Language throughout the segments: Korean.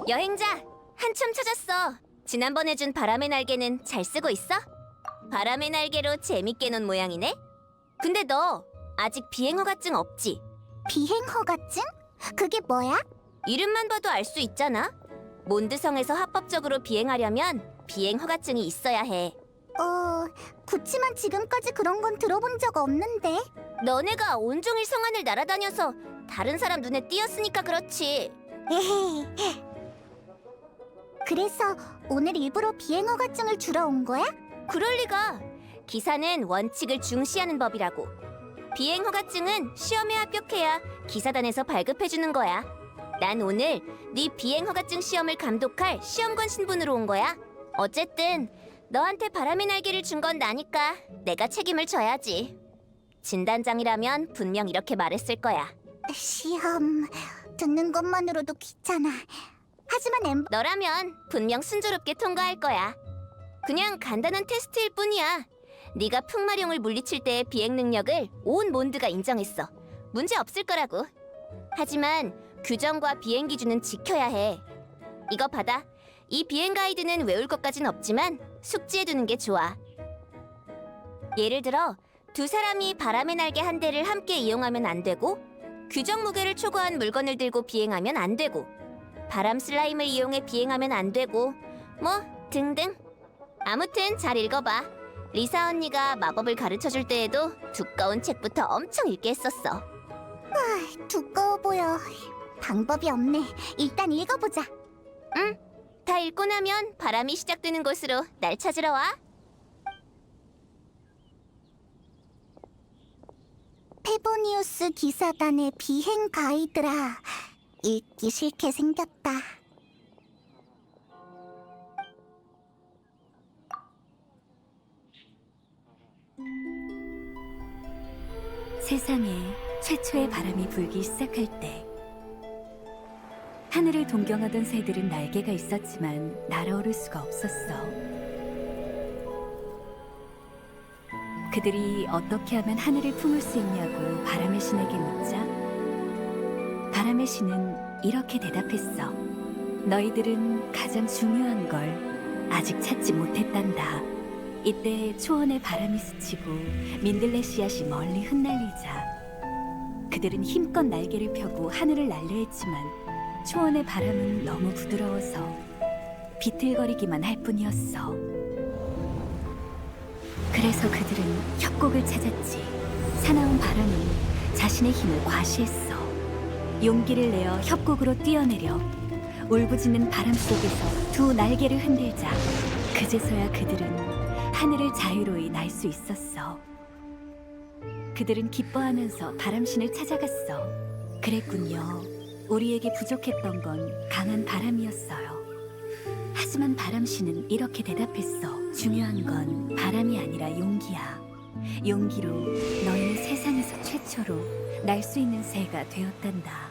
여행자, 한참 찾았어. 지난번에 준 바람의 날개는 잘 쓰고 있어? 바람의 날개로 재밌게 논 모양이네? 근데 너 아직 비행허가증 없지? 비행허가증? 그게 뭐야? 이름만 봐도 알 수 있잖아. 몬드성에서 합법적으로 비행하려면 비행허가증이 있어야 해. 그치만 지금까지 그런 건 들어본 적 없는데. 너네가 온종일 성안을 날아다녀서 다른 사람 눈에 띄었으니까 그렇지. 에헤이. 그래서 오늘 일부러 비행허가증을 주러 온 거야? 그럴 리가. 기사는 원칙을 중시하는 법이라고. 비행허가증은 시험에 합격해야 기사단에서 발급해주는 거야. 난 오늘 네 비행허가증 시험을 감독할 시험관 신분으로 온 거야. 어쨌든 너한테 바람의 날개를 준 건 나니까 내가 책임을 져야지. 진단장이라면 분명 이렇게 말했을 거야. 시험... 듣는 것만으로도 귀찮아. 하지만 너라면 분명 순조롭게 통과할 거야. 그냥 간단한 테스트일 뿐이야. 네가 풍마룡을 물리칠 때의 비행 능력을 온 몬드가 인정했어. 문제 없을 거라고. 하지만 규정과 비행 기준은 지켜야 해. 이거 받아. 이 비행 가이드는 외울 것까진 없지만 숙지해두는 게 좋아. 예를 들어 두 사람이 바람의 날개 한 대를 함께 이용하면 안 되고, 규정 무게를 초과한 물건을 들고 비행하면 안 되고, 바람 슬라임을 이용해 비행하면 안 되고, 뭐 등등. 아무튼 잘 읽어봐. 리사 언니가 마법을 가르쳐줄 때에도 두꺼운 책부터 엄청 읽게 했었어. 두꺼워 보여. 방법이 없네. 일단 읽어보자. 응, 다 읽고 나면 바람이 시작되는 곳으로 날 찾으러 와. 페보니우스 기사단의 비행 가이드라. 읽기 싫게 생겼다. 세상에 최초의 바람이 불기 시작할 때, 하늘을 동경하던 새들은 날개가 있었지만 날아오를 수가 없었어. 그들이 어떻게 하면 하늘을 품을 수 있냐고 바람의 신에게 묻자, 바람의 신은 이렇게 대답했어. 너희들은 가장 중요한 걸 아직 찾지 못했단다. 이때 초원의 바람이 스치고 민들레 씨앗이 멀리 흩날리자 그들은 힘껏 날개를 펴고 하늘을 날려 했지만 초원의 바람은 너무 부드러워서 비틀거리기만 할 뿐이었어. 그래서 그들은 협곡을 찾았지. 사나운 바람은 자신의 힘을 과시했어. 용기를 내어 협곡으로 뛰어내려 울부짖는 바람 속에서 두 날개를 흔들자 그제서야 그들은 하늘을 자유로이 날 수 있었어. 그들은 기뻐하면서 바람신을 찾아갔어. 그랬군요. 우리에게 부족했던 건 강한 바람이었어요. 하지만 바람신은 이렇게 대답했어. 중요한 건 바람이 아니라 용기야. 용기로 너희는 세상에서 최초로 날 수 있는 새가 되었단다.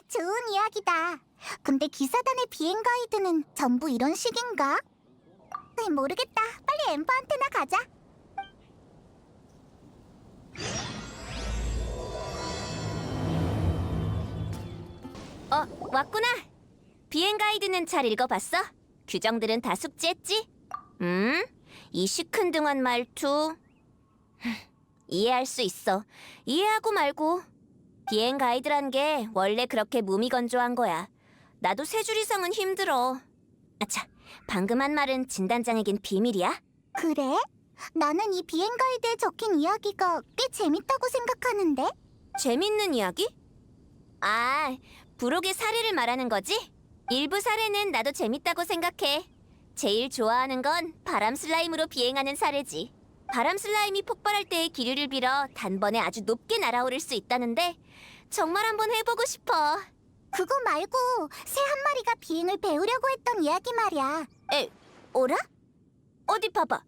좋은 이야기다. 근데 기사단의 비행 가이드는 전부 이런 식인가? 모르겠다. 빨리 엠버한테나 가자. 왔구나. 비행 가이드는 잘 읽어봤어? 규정들은 다 숙지했지? 이 시큰둥한 말투. 이해할 수 있어. 이해하고 말고. 비행 가이드란 게 원래 그렇게 무미건조한 거야. 나도 세 줄 이상은 힘들어. 아차, 방금 한 말은 진단장에겐 비밀이야? 그래? 나는 이 비행 가이드에 적힌 이야기가 꽤 재밌다고 생각하는데? 재밌는 이야기? 아, 부록의 사례를 말하는 거지? 일부 사례는 나도 재밌다고 생각해. 제일 좋아하는 건 바람 슬라임으로 비행하는 사례지. 바람 슬라임이 폭발할 때의 기류를 빌어 단번에 아주 높게 날아오를 수 있다는데 정말 한번 해보고 싶어. 그거 말고 새 한 마리가 비행을 배우려고 했던 이야기 말이야. 어라? 어디 봐봐.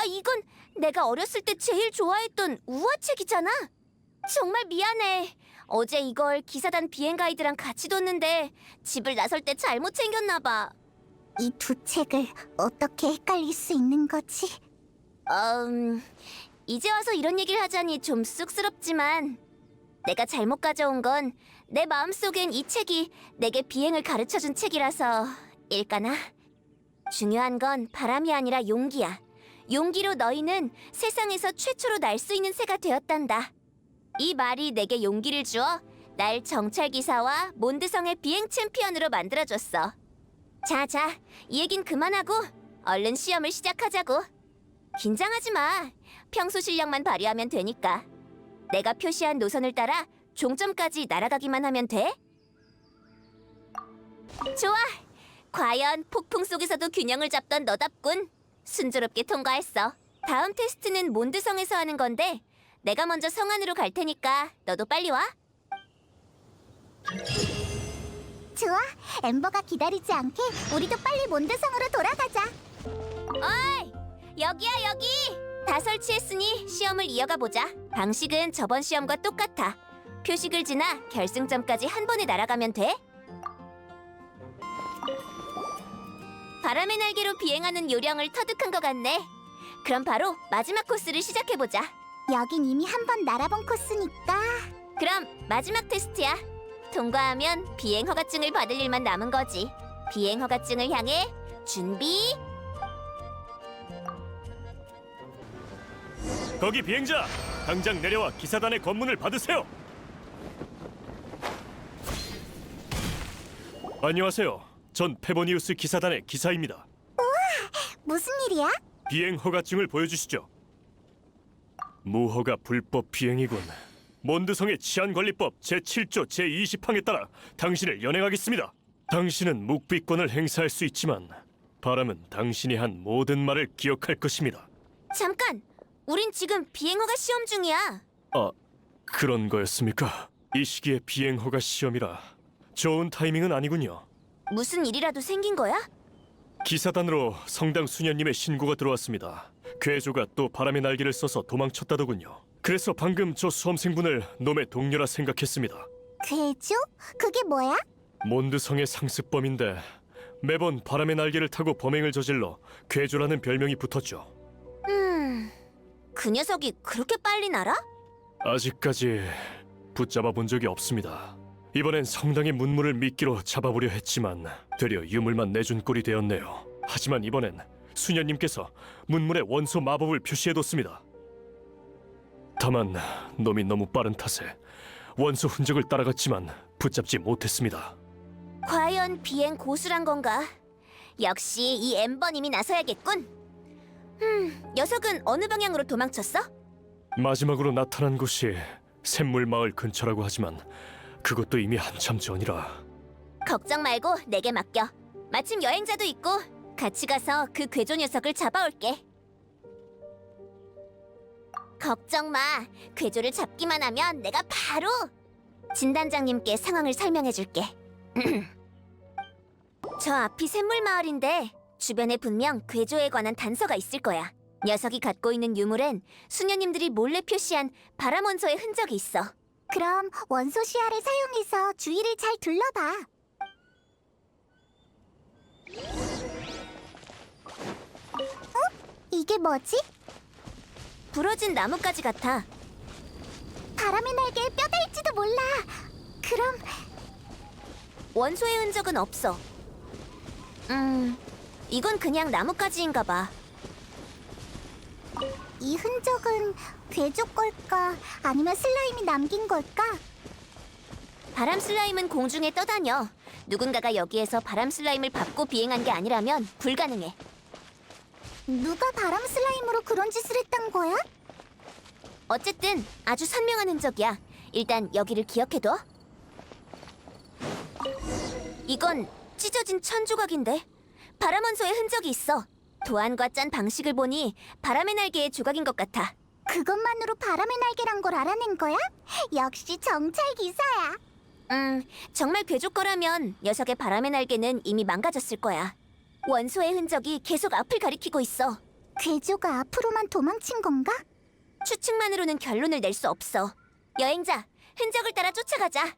이건 내가 어렸을 때 제일 좋아했던 우화책이잖아. 정말 미안해. 어제 이걸 기사단 비행 가이드랑 같이 뒀는데 집을 나설 때 잘못 챙겼나 봐. 이 두 책을 어떻게 헷갈릴 수 있는 거지? 이제 와서 이런 얘기를 하자니 좀 쑥스럽지만 내가 잘못 가져온 건 내 마음속엔 이 책이 내게 비행을 가르쳐준 책이라서 일까나? 중요한 건 바람이 아니라 용기야. 용기로 너희는 세상에서 최초로 날 수 있는 새가 되었단다. 이 말이 내게 용기를 주어 날 정찰기사와 몬드성의 비행 챔피언으로 만들어줬어. 자, 이 얘긴 그만하고 얼른 시험을 시작하자고. 긴장하지 마. 평소 실력만 발휘하면 되니까. 내가 표시한 노선을 따라 종점까지 날아가기만 하면 돼. 좋아. 과연 폭풍 속에서도 균형을 잡던 너답군. 순조롭게 통과했어. 다음 테스트는 몬드성에서 하는 건데 내가 먼저 성 안으로 갈 테니까 너도 빨리 와. 좋아. 엠버가 기다리지 않게 우리도 빨리 몬드성으로 돌아가자. 어이! 여기야 여기! 다 설치했으니 시험을 이어가 보자. 방식은 저번 시험과 똑같아. 표식을 지나 결승점까지 한 번에 날아가면 돼. 바람의 날개로 비행하는 요령을 터득한 것 같네. 그럼 바로 마지막 코스를 시작해보자. 여긴 이미 한 번 날아본 코스니까. 그럼 마지막 테스트야. 통과하면 비행 허가증을 받을 일만 남은 거지. 비행 허가증을 향해 준비. 거기 비행자! 당장 내려와 기사단의 검문을 받으세요! 안녕하세요. 전 페보니우스 기사단의 기사입니다. 무슨 일이야? 비행 허가증을 보여주시죠. 무허가 불법 비행이군. 몬드성의 치안관리법 제7조 제20항에 따라 당신을 연행하겠습니다. 당신은 묵비권을 행사할 수 있지만 바람은 당신이 한 모든 말을 기억할 것입니다. 잠깐! 우린 지금 비행 허가 시험 중이야. 아, 그런 거였습니까? 이 시기에 비행 허가 시험이라 좋은 타이밍은 아니군요. 무슨 일이라도 생긴 거야? 기사단으로 성당 수녀님의 신고가 들어왔습니다. 괴조가 또 바람의 날개를 써서 도망쳤다더군요. 그래서 방금 저 수험생분을 놈의 동료라 생각했습니다. 괴조? 그게 뭐야? 몬드성의 상습범인데 매번 바람의 날개를 타고 범행을 저질러 괴조라는 별명이 붙었죠. 그 녀석이 그렇게 빨리 날아? 아직까지 붙잡아 본 적이 없습니다. 이번엔 성당의 문물을 미끼로 잡아보려 했지만 되려 유물만 내준 꼴이 되었네요. 하지만 이번엔 수녀님께서 문물에 원소 마법을 표시해뒀습니다. 다만 놈이 너무 빠른 탓에 원소 흔적을 따라갔지만 붙잡지 못했습니다. 과연 비행 고수란 건가? 역시 이 엠버님이 나서야겠군. 녀석은 어느 방향으로 도망쳤어? 마지막으로 나타난 곳이 샘물 마을 근처라고 하지만 그것도 이미 한참 전이라. 걱정 말고 내게 맡겨. 마침 여행자도 있고 같이 가서 그 괴조 녀석을 잡아올게. 걱정 마. 괴조를 잡기만 하면 내가 바로 진단장님께 상황을 설명해줄게. 저 앞이 샘물 마을인데 주변에 분명 괴조에 관한 단서가 있을 거야. 녀석이 갖고 있는 유물엔 수녀님들이 몰래 표시한 바람 원소의 흔적이 있어. 그럼 원소 시야를 사용해서 주위를 잘 둘러봐. 이게 뭐지? 부러진 나뭇가지 같아. 바람의 날개에 뼈가 있지도 몰라. 그럼 원소의 흔적은 없어. 이건 그냥 나뭇가지인가 봐. 이 흔적은 괴조 걸까? 아니면 슬라임이 남긴 걸까? 바람 슬라임은 공중에 떠다녀. 누군가가 여기에서 바람 슬라임을 밟고 비행한 게 아니라면 불가능해. 누가 바람 슬라임으로 그런 짓을 했단 거야? 어쨌든 아주 선명한 흔적이야. 일단 여기를 기억해둬. 이건 찢어진 천 조각인데 바람 원소의 흔적이 있어. 도안과 짠 방식을 보니 바람의 날개의 조각인 것 같아. 그것만으로 바람의 날개란 걸 알아낸 거야? 역시 정찰 기사야. 정말 괴조 거라면 녀석의 바람의 날개는 이미 망가졌을 거야. 원소의 흔적이 계속 앞을 가리키고 있어. 괴조가 앞으로만 도망친 건가? 추측만으로는 결론을 낼 수 없어. 여행자, 흔적을 따라 쫓아가자.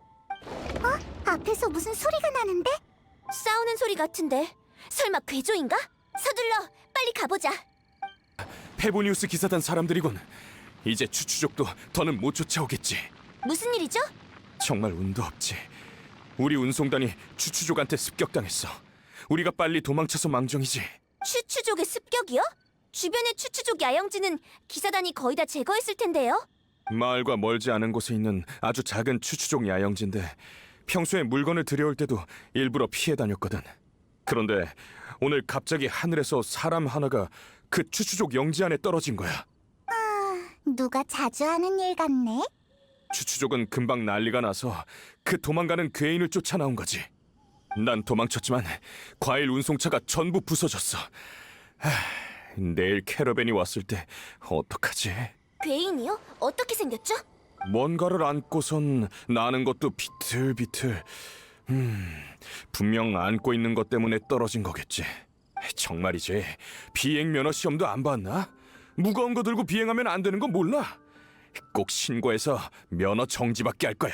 앞에서 무슨 소리가 나는데? 싸우는 소리 같은데 설마 괴조인가? 서둘러, 빨리 가보자. 페보니우스 기사단 사람들이군. 이제 추추족도 더는 못 쫓아오겠지. 무슨 일이죠? 정말 운도 없지. 우리 운송단이 추추족한테 습격당했어. 우리가 빨리 도망쳐서 망정이지. 추추족의 습격이요? 주변의 추추족 야영지는 기사단이 거의 다 제거했을 텐데요. 마을과 멀지 않은 곳에 있는 아주 작은 추추족 야영지인데 평소에 물건을 들여올 때도 일부러 피해 다녔거든. 그런데 오늘 갑자기 하늘에서 사람 하나가 그 추추족 영지 안에 떨어진 거야. 누가 자주 하는 일 같네. 추추족은 금방 난리가 나서 그 도망가는 괴인을 쫓아 나온 거지. 난 도망쳤지만 과일 운송차가 전부 부서졌어. 내일 캐러밴이 왔을 때 어떡하지? 괴인이요? 어떻게 생겼죠? 뭔가를 안고선 나는 것도 비틀비틀. 분명 안고 있는 것 때문에 떨어진 거겠지. 정말이지. 비행 면허 시험도 안 봤나? 무거운 거 들고 비행하면 안 되는 거 몰라? 꼭 신고해서 면허 정지받게 할 거야.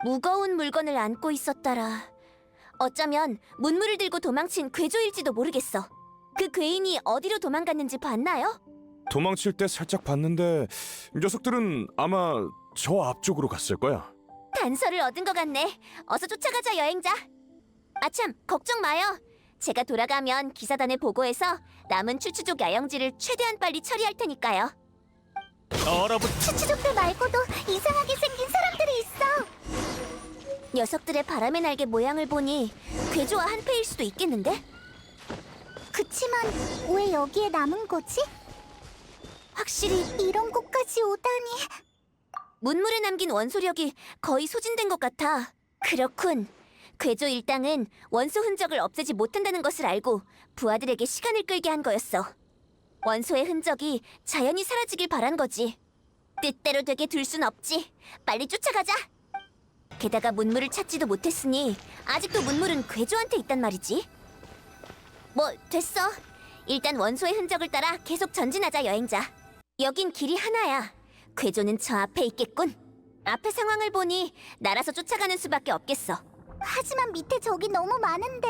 무거운 물건을 안고 있었더라. 어쩌면 문물을 들고 도망친 괴조일지도 모르겠어. 그 괴인이 어디로 도망갔는지 봤나요? 도망칠 때 살짝 봤는데 녀석들은 아마 저 앞쪽으로 갔을 거야. 단서를 얻은 것 같네. 어서 쫓아가자, 여행자. 아참, 걱정 마요. 제가 돌아가면 기사단에 보고해서 남은 추추족 야영지를 최대한 빨리 처리할 테니까요. 추추족들 말고도 이상하게 생긴 사람들이 있어. 녀석들의 바람의 날개 모양을 보니 괴조와 한패일 수도 있겠는데? 그치만 왜 여기에 남은 거지? 확실히 이런 곳까지 오다니. 문물에 남긴 원소력이 거의 소진된 것 같아. 그렇군. 괴조 일당은 원소 흔적을 없애지 못한다는 것을 알고 부하들에게 시간을 끌게 한 거였어. 원소의 흔적이 자연히 사라지길 바란 거지. 뜻대로 되게 둘 순 없지. 빨리 쫓아가자. 게다가 문물을 찾지도 못했으니 아직도 문물은 괴조한테 있단 말이지. 뭐 됐어. 일단 원소의 흔적을 따라 계속 전진하자, 여행자. 여긴 길이 하나야. 괴조는 저 앞에 있겠군. 앞의 상황을 보니 날아서 쫓아가는 수밖에 없겠어. 하지만 밑에 적이 너무 많은데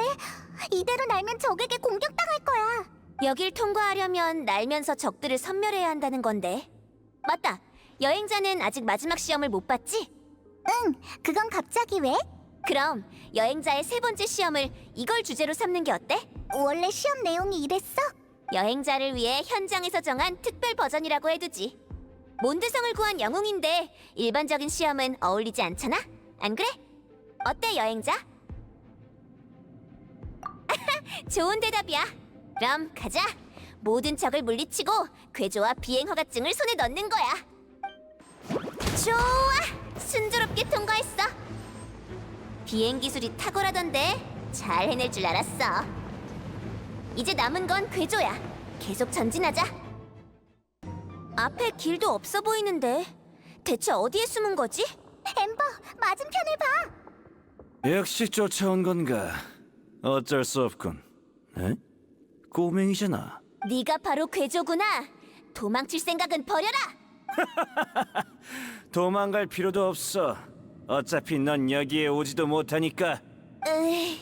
이대로 날면 적에게 공격당할 거야. 여길 통과하려면 날면서 적들을 섬멸해야 한다는 건데. 맞다. 여행자는 아직 마지막 시험을 못 봤지? 응, 그건 갑자기 왜? 그럼 여행자의 세 번째 시험을 이걸 주제로 삼는 게 어때? 원래 시험 내용이 이랬어? 여행자를 위해 현장에서 정한 특별 버전이라고 해두지. 몬드성을 구한 영웅인데 일반적인 시험은 어울리지 않잖아? 안 그래? 어때, 여행자? 좋은 대답이야. 그럼 가자. 모든 적을 물리치고 괴조와 비행 허가증을 손에 넣는 거야. 좋아! 순조롭게 통과했어. 비행 기술이 탁월하던데 잘 해낼 줄 알았어. 이제 남은 건 괴조야. 계속 전진하자. 앞에 길도 없어 보이는데 대체 어디에 숨은 거지? 엠버, 맞은편을 봐. 역시 쫓아온 건가? 어쩔 수 없군. 에? 꼬맹이잖아. 네가 바로 괴조구나. 도망칠 생각은 버려라. 도망갈 필요도 없어. 어차피 넌 여기에 오지도 못하니까. 으이,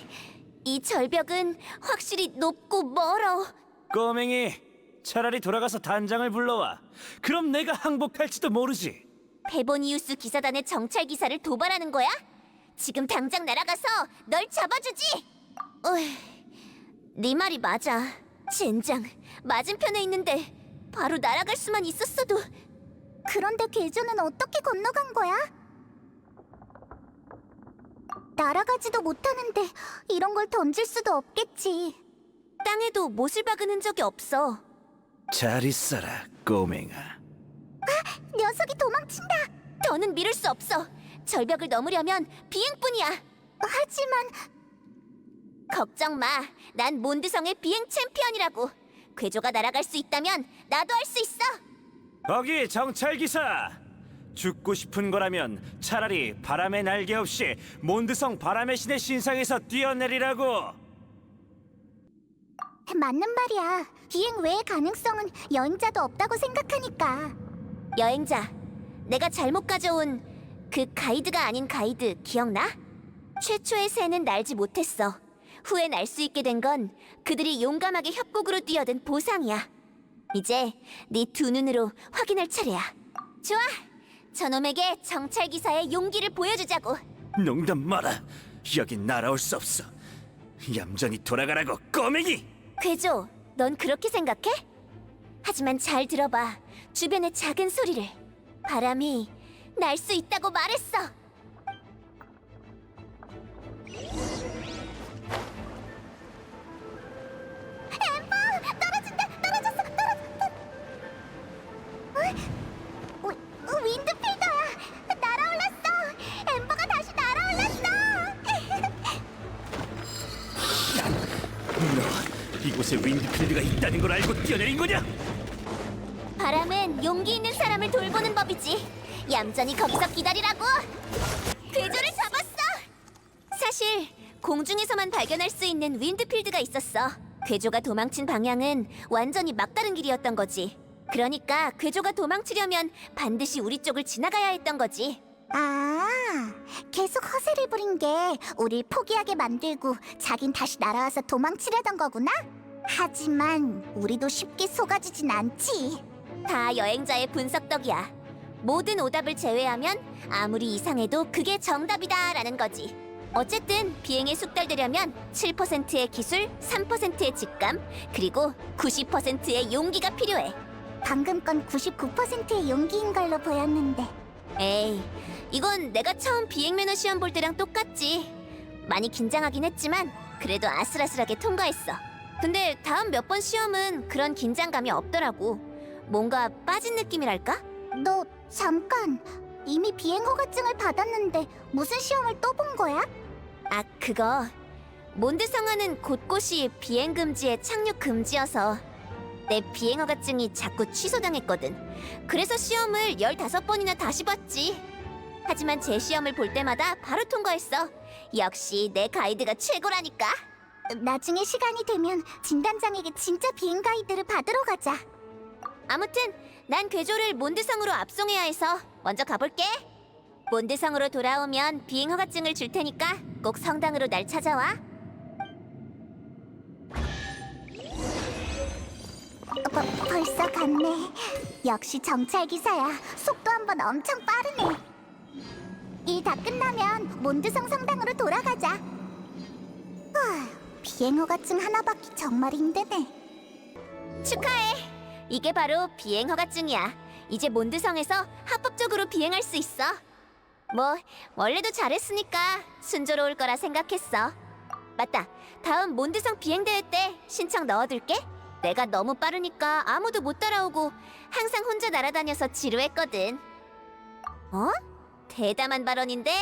이 절벽은 확실히 높고 멀어. 꼬맹이, 차라리 돌아가서 단장을 불러와. 그럼 내가 항복할지도 모르지. 페보니우스 기사단의 정찰 기사를 도발하는 거야? 지금 당장 날아가서 널 잡아주지. 네 말이 맞아. 젠장, 맞은편에 있는데 바로 날아갈 수만 있었어도. 그런데 괴조는 어떻게 건너간 거야? 날아가지도 못하는데 이런 걸 던질 수도 없겠지. 땅에도 못을 박은 흔적이 없어. 잘 있어라, 꼬맹아. 녀석이 도망친다. 더는 미룰 수 없어. 절벽을 넘으려면 비행뿐이야. 하지만 걱정 마. 난 몬드성의 비행 챔피언이라고. 괴조가 날아갈 수 있다면 나도 할 수 있어. 거기 정찰 기사. 죽고 싶은 거라면 차라리 바람의 날개 없이 몬드성 바람의 신의 신상에서 뛰어내리라고. 맞는 말이야. 비행 외의 가능성은 여행자도 없다고 생각하니까. 여행자, 내가 잘못 가져온 그 가이드가 아닌 가이드 기억나? 최초의 새는 날지 못했어. 후에 날 수 있게 된 건 그들이 용감하게 협곡으로 뛰어든 보상이야. 이제 네 두 눈으로 확인할 차례야. 좋아. 저놈에게 정찰 기사의 용기를 보여주자고. 농담 마라. 여긴 날아올 수 없어. 얌전히 돌아가라고, 꼬맹이. 괴조, 넌 그렇게 생각해? 하지만 잘 들어봐. 주변의 작은 소리를. 바람이 날 수 있다고 말했어. 윈드필더야! 날아올랐어! 엠버가 다시 날아올랐어! 너 이곳에 윈드필드가 있다는 걸 알고 뛰어내린 거냐? 바람은 용기 있는 사람을 돌보는 법이지. 얌전히 거기서 기다리라고. 괴조를 잡았어. 사실 공중에서만 발견할 수 있는 윈드필드가 있었어. 괴조가 도망친 방향은 완전히 막다른 길이었던 거지. 그러니까 괴조가 도망치려면 반드시 우리 쪽을 지나가야 했던 거지. 아, 계속 허세를 부린 게 우릴 포기하게 만들고 자긴 다시 날아와서 도망치려던 거구나? 하지만 우리도 쉽게 속아지진 않지. 다 여행자의 분석 덕이야. 모든 오답을 제외하면 아무리 이상해도 그게 정답이다라는 거지. 어쨌든 비행에 숙달되려면 7%의 기술, 3%의 직감, 그리고 90%의 용기가 필요해. 방금 건 99%의 용기인 걸로 보였는데. 에이, 이건 내가 처음 비행 매너 시험 볼 때랑 똑같지. 많이 긴장하긴 했지만 그래도 아슬아슬하게 통과했어. 근데 다음 몇 번 시험은 그런 긴장감이 없더라고. 뭔가 빠진 느낌이랄까? 너 잠깐, 이미 비행 허가증을 받았는데 무슨 시험을 또 본 거야? 아, 그거 몬드 성화는 곳곳이 비행 금지에 착륙 금지여서 내 비행 허가증이 자꾸 취소당했거든. 그래서 시험을 15번이나 다시 봤지. 하지만 제 시험을 볼 때마다 바로 통과했어. 역시 내 가이드가 최고라니까. 나중에 시간이 되면 진단장에게 진짜 비행 가이드를 받으러 가자. 아무튼 난 괴조를 몬드성으로 압송해야 해서 먼저 가볼게. 몬드성으로 돌아오면 비행 허가증을 줄 테니까 꼭 성당으로 날 찾아와. 벌써 갔네. 역시 정찰 기사야. 속도 한 번 엄청 빠르네. 일 다 끝나면 몬드성 성당으로 돌아가자. 비행 허가증 하나 받기 정말 힘드네. 축하해. 이게 바로 비행 허가증이야. 이제 몬드성에서 합법적으로 비행할 수 있어. 뭐 원래도 잘했으니까 순조로울 거라 생각했어. 맞다. 다음 몬드성 비행 대회 때 신청 넣어둘게. 내가 너무 빠르니까 아무도 못 따라오고 항상 혼자 날아다녀서 지루했거든. 어? 대담한 발언인데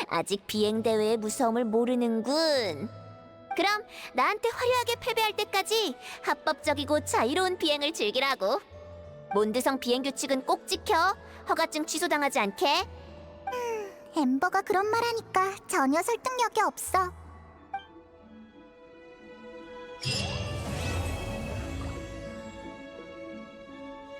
아직 비행 대회의 무서움을 모르는군. 그럼 나한테 화려하게 패배할 때까지 합법적이고 자유로운 비행을 즐기라고. 몬드성 비행 규칙은 꼭 지켜. 허가증 취소당하지 않게. 엠버가 그런 말 하니까 전혀 설득력이 없어.